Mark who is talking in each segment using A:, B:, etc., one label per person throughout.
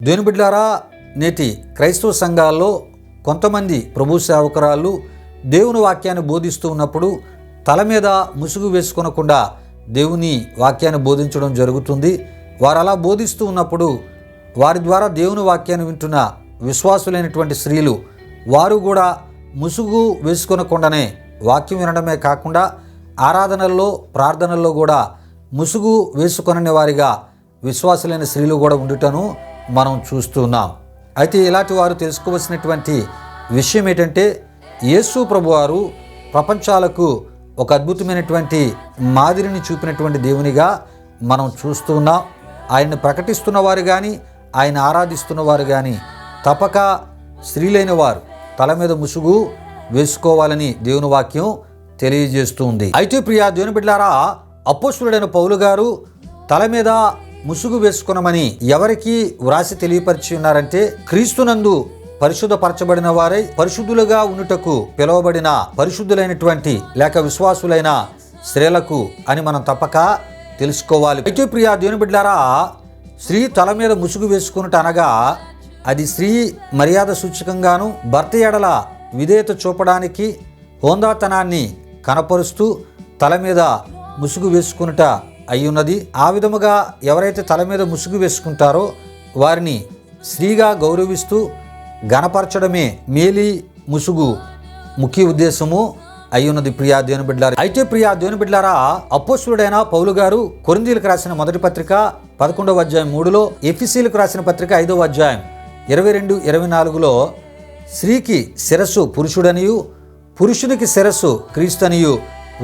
A: దేవుని బిడ్డలారా, నేటి క్రైస్తవ సంఘాల్లో కొంతమంది ప్రభు సేవకురాళ్ళు దేవుని వాక్యాన్ని బోధిస్తూ ఉన్నప్పుడు తల మీద ముసుగు వేసుకొనకుండా దేవుని వాక్యాన్ని బోధించడం జరుగుతుంది. వారు అలా బోధిస్తూ ఉన్నప్పుడు వారి ద్వారా దేవుని వాక్యాన్ని వింటున్న విశ్వాసులైనటువంటి స్త్రీలు వారు కూడా ముసుగు వేసుకొనకుండానే వాక్యం వినడమే కాకుండా ఆరాధనల్లో ప్రార్థనల్లో కూడా ముసుగు వేసుకొనని వారిగా విశ్వాసులైన స్త్రీలు కూడా ఉండుటను మనం చూస్తున్నాం. అయితే ఇలాంటి వారు తెలుసుకోవాల్సినటువంటి విషయం ఏంటంటే, యేసు ప్రభువారు ప్రపంచాలకు ఒక అద్భుతమైనటువంటి మాదిరిని చూపినటువంటి దేవునిగా మనం చూస్తూ ఉన్నాం. ఆయన్ని ప్రకటిస్తున్న వారు కానీ ఆయన ఆరాధిస్తున్న వారు కానీ తప్పక స్త్రీలైన వారు తల మీద ముసుగు వేసుకోవాలని దేవుని వాక్యం తెలియజేస్తుంది. అయితే ప్రియా దేవుని బిడ్డలారా, అపోస్తలుడైన పౌలు గారు తల మీద ముసుగు వేసుకునమని ఎవరికి వ్రాసి తెలియపరిచి ఉన్నారంటే, క్రీస్తునందు పరిశుద్ధపరచబడిన వారై పరిశుద్ధులుగా ఉండుటకు పిలువబడిన పరిశుద్ధులైనటువంటి లేక విశ్వాసులైన స్త్రీలకు అని మనం తప్పక తెలుసుకోవాలి. అయితే ప్రియా దేవుని బిడ్డలారా, స్త్రీ తల మీద ముసుగు వేసుకున్నట్టు అనగా అది స్త్రీ మర్యాద సూచకంగాను భర్త ఎడల విధేయత చూపడానికి హోందాతనాన్ని కనపరుస్తూ తల మీద ముసుగు వేసుకున్నట అయ్యున్నది. ఆ విధముగా ఎవరైతే తల మీద ముసుగు వేసుకుంటారో వారిని స్త్రీగా గౌరవిస్తూ గణపరచడమే మేలి ముసుగు ముఖ్య ఉద్దేశము అయ్యున్నది ప్రియా దేవుని బిడ్డలారా. అయితే ప్రియా దేవుని బిడ్డలారా, అపోస్తలుడైన పౌలు గారు కొరింథీయులకు రాసిన మొదటి పత్రిక 11వ అధ్యాయం 3లో, ఎఫెసీయులకు రాసిన పత్రిక 5వ అధ్యాయం 22-24లో స్త్రీకి శిరస్సు పురుషుడనియు పురుషునికి శిరస్సు క్రీస్తనియు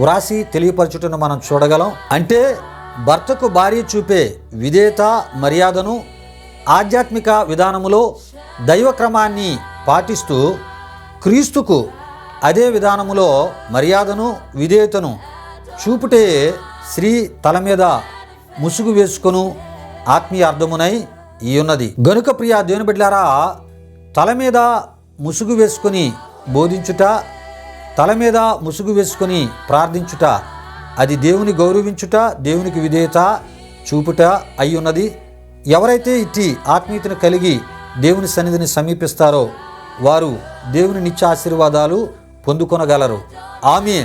A: వ్రాసి తెలియపరచుటను మనం చూడగలం. అంటే భర్తకు భార్య చూపే విధేయత మర్యాదను ఆధ్యాత్మిక విధానములో దైవక్రమాన్ని పాటిస్తూ క్రీస్తుకు అదే విధానములో మర్యాదను విధేయతను చూపుటే స్త్రీ తల మీద ముసుగు వేసుకొను ఆత్మీయ అర్థమునై ఉన్నది. గనుక ప్రియా దేవుని బిడ్డలారా, తల మీద ముసుగు వేసుకొని బోధించుట, తల మీద ముసుగు వేసుకొని ప్రార్థించుట అది దేవుని గౌరవించుట, దేవునికి విధేయత చూపుట అయి ఉన్నది. ఎవరైతే ఇట్టి ఆత్మీయతను కలిగి దేవుని సన్నిధిని సమీపిస్తారో వారు దేవుని నిత్య ఆశీర్వాదాలు పొందుకొనగలరు. ఆమేన్.